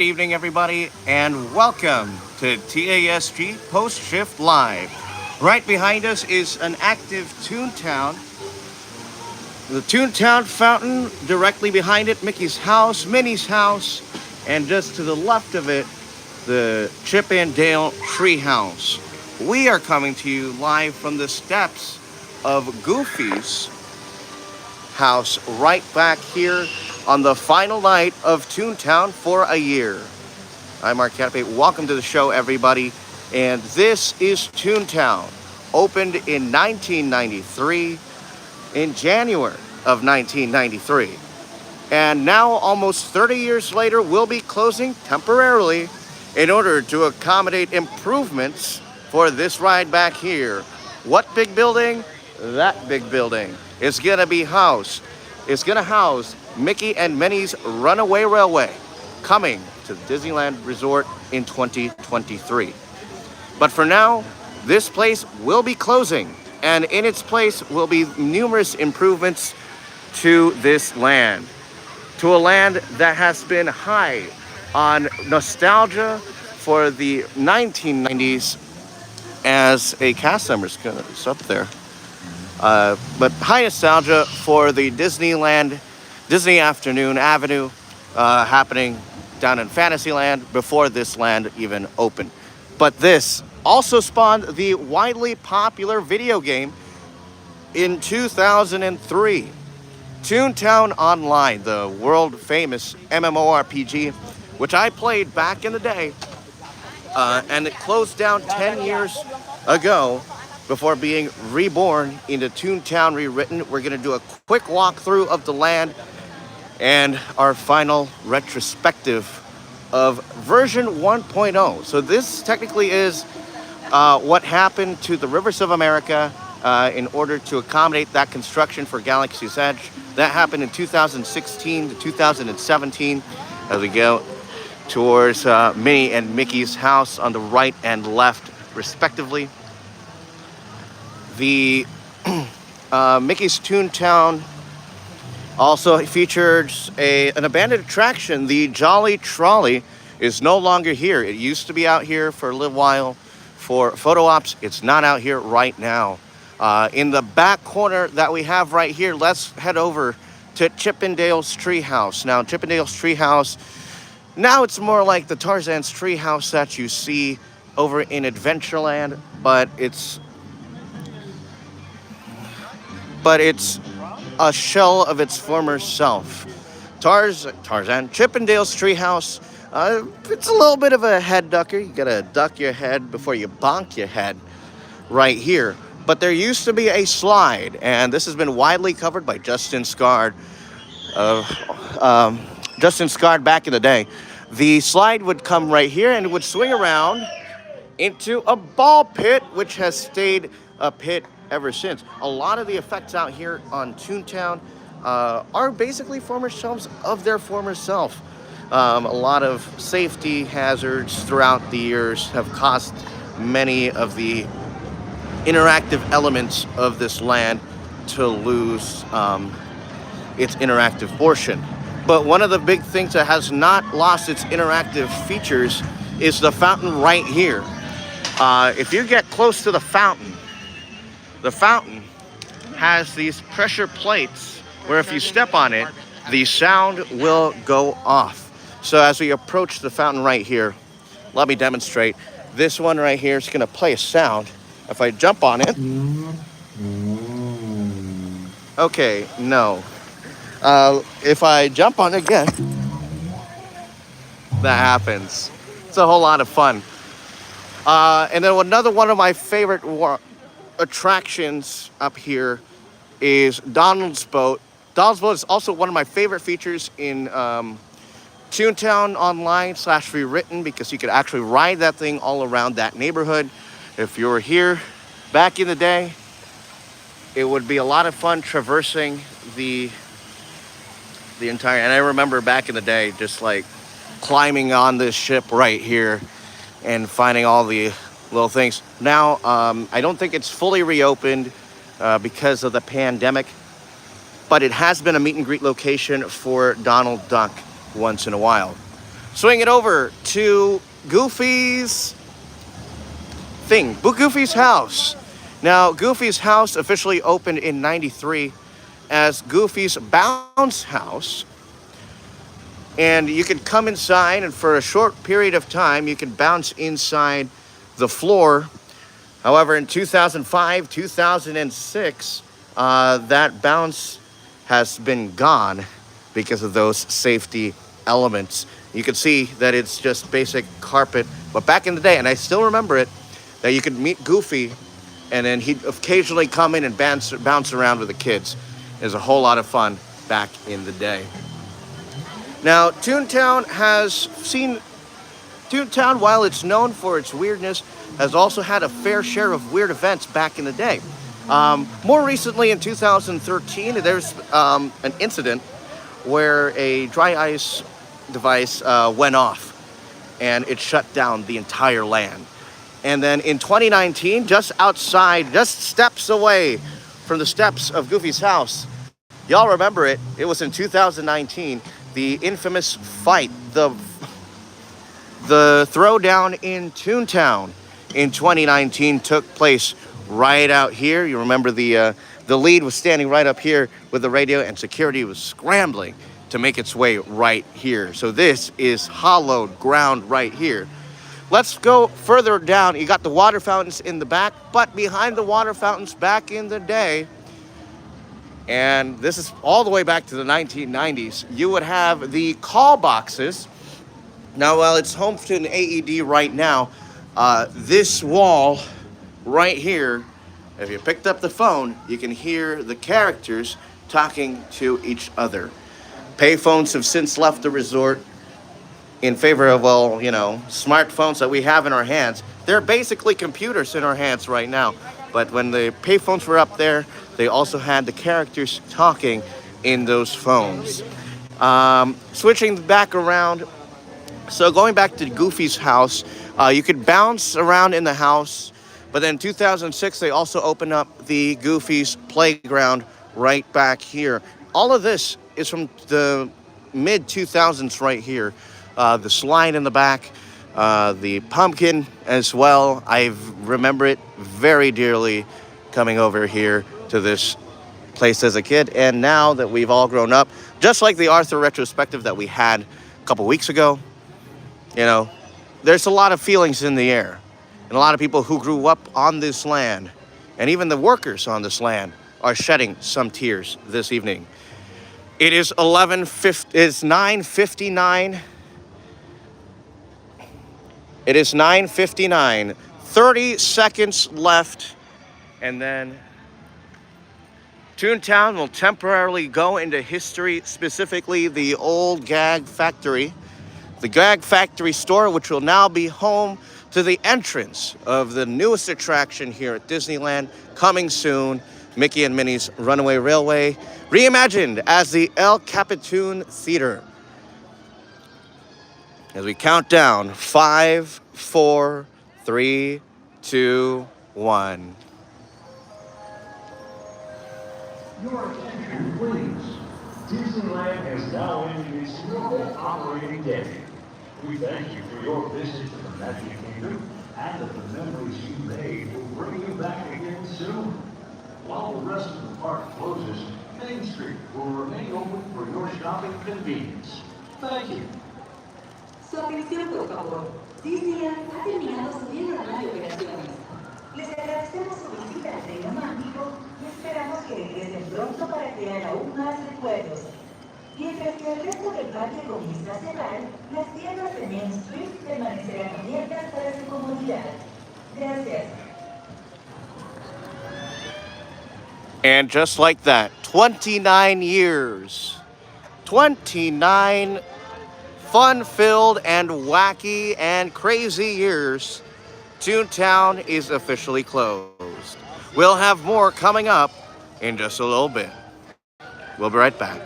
Evening, everybody, and welcome to TASG Post Shift Live. Right behind us is an active Toontown. The Toontown fountain, directly behind it, Mickey's house, Minnie's house, and just to the left of it, the Chip and Dale tree house. We are coming to you live from the steps of Goofy's house right back here on the final night of Toontown for a year. I'm Mark Canapé. Welcome to the show, everybody. And this is Toontown, opened in 1993, in January of 1993. And now, almost 30 years later, we'll be closing temporarily in order to accommodate improvements for this ride back here. What big building? That big building. It's gonna be housed. It's gonna house Mickey and Minnie's Runaway Railway, coming to the Disneyland Resort in 2023. But for now, this place will be closing, and in its place will be numerous improvements to this land, to a land that has been high on nostalgia for the 1990s, as a cast member is up there. But high nostalgia for the Disney Afternoon Avenue happening down in Fantasyland before this land even opened. But this also spawned the widely popular video game in 2003. Toontown Online, the world famous MMORPG, which I played back in the day, and it closed down 10 years ago before being reborn into Toontown Rewritten. We're going to do a quick walkthrough of the land and our final retrospective of version 1.0. So this technically is what happened to the Rivers of America in order to accommodate that construction for Galaxy's Edge. That happened in 2016 to 2017 as we go towards Minnie and Mickey's house on the right and left, respectively. The Mickey's Toontown also features an abandoned attraction. The Jolly Trolley is no longer here. It used to be out here for a little while for photo ops. It's not out here right now. In the back corner that we have right here, let's head over to Chip 'n Dale's Treehouse. Now, Chip 'n Dale's Treehouse, now it's more like the Tarzan's Treehouse that you see over in Adventureland, but it's a shell of its former self. Tarzan, Chip 'n Dale's Treehouse, it's a little bit of a head ducker. You gotta duck your head before you bonk your head right here. But there used to be a slide, and this has been widely covered by Justin Scard. Justin Scard back in the day. The slide would come right here and it would swing around into a ball pit, which has stayed a pit ever since. A lot of the effects out here on Toontown are basically former selves of their former self. A lot of safety hazards throughout the years have caused many of the interactive elements of this land to lose its interactive portion. But one of the big things that has not lost its interactive features is the fountain right here. If you get close to the fountain has these pressure plates where if you step on it, the sound will go off. So as we approach the fountain right here, let me demonstrate. This one right here is going to play a sound. If I jump on it, okay, no. If I jump on it again, that happens. It's a whole lot of fun. And then another one of my favorite attractions up here is Donald's Boat. Donald's Boat is also one of my favorite features in Toontown Online / Rewritten, because you could actually ride that thing all around that neighborhood. If you were here back in the day, it would be a lot of fun traversing the entire, and I remember back in the day just like climbing on this ship right here and finding all the little things. Now, I don't think it's fully reopened because of the pandemic, but it has been a meet and greet location for Donald Duck once in a while. Swing it over to Goofy's Goofy's house. Now, Goofy's house officially opened in '93 as Goofy's Bounce House. And you can come inside, and for a short period of time, you can bounce inside the floor. However, in 2005, 2006, that bounce has been gone because of those safety elements. You can see that it's just basic carpet. But back in the day, and I still remember it, that you could meet Goofy, and then he'd occasionally come in and bounce around with the kids. It was a whole lot of fun back in the day. Now, Toontown, while it's known for its weirdness, has also had a fair share of weird events back in the day. More recently, in 2013, there's an incident where a dry ice device went off, and it shut down the entire land. And then in 2019, just steps away from the steps of Goofy's house, y'all remember it, it was in 2019, the infamous fight, the throwdown in Toontown in 2019 took place right out here. You remember the lead was standing right up here with the radio, and security was scrambling to make its way right here. So this is hallowed ground right here. Let's go further down. You got the water fountains in the back, but behind the water fountains back in the day, and this is all the way back to the 1990s, you would have the call boxes. Now, while it's home to an AED right now, this wall right here, if you picked up the phone, you can hear the characters talking to each other. Payphones have since left the resort in favor of, smartphones that we have in our hands. They're basically computers in our hands right now. But when the payphones were up there, they also had the characters talking in those phones. Switching back around, so going back to Goofy's house, you could bounce around in the house, but then in 2006, they also opened up the Goofy's playground right back here. All of this is from the mid-2000s right here. The slide in the back, the pumpkin as well. I remember it very dearly coming over here to this place as a kid. And now that we've all grown up, just like the Arthur retrospective that we had a couple weeks ago, there's a lot of feelings in the air. And a lot of people who grew up on this land, and even the workers on this land, are shedding some tears this evening. It is 9:59. It is 9:59. 30 seconds left, and then Toontown will temporarily go into history, specifically the old Gag Factory. The Gag Factory store, which will now be home to the entrance of the newest attraction here at Disneyland, coming soon, Mickey and Minnie's Runaway Railway, reimagined as the El Capitan Theater. As we count down, 5, 4, 3, 2, 1. Your attention, please. Disneyland has now ended its normal operating day. We thank you for your visit to the Magic Kingdom, and that the memories you made will bring you back again soon. While the rest of the park closes, Main Street will remain open for your shopping convenience. Thank you. Su atención, por favor. Disneyland ha terminado su día normal de operaciones. Les agradecemos su visita al Reino Mágico y esperamos que regresen pronto para crear aún más recuerdos. Mientras que el resto del parque comienza a cerrar, las tiendas de Main Street permanecerán abiertas para su comodidad. Gracias. And just like that, 29 years. 29 fun-filled and wacky and crazy years. Toontown is officially closed. We'll have more coming up in just a little bit. We'll be right back.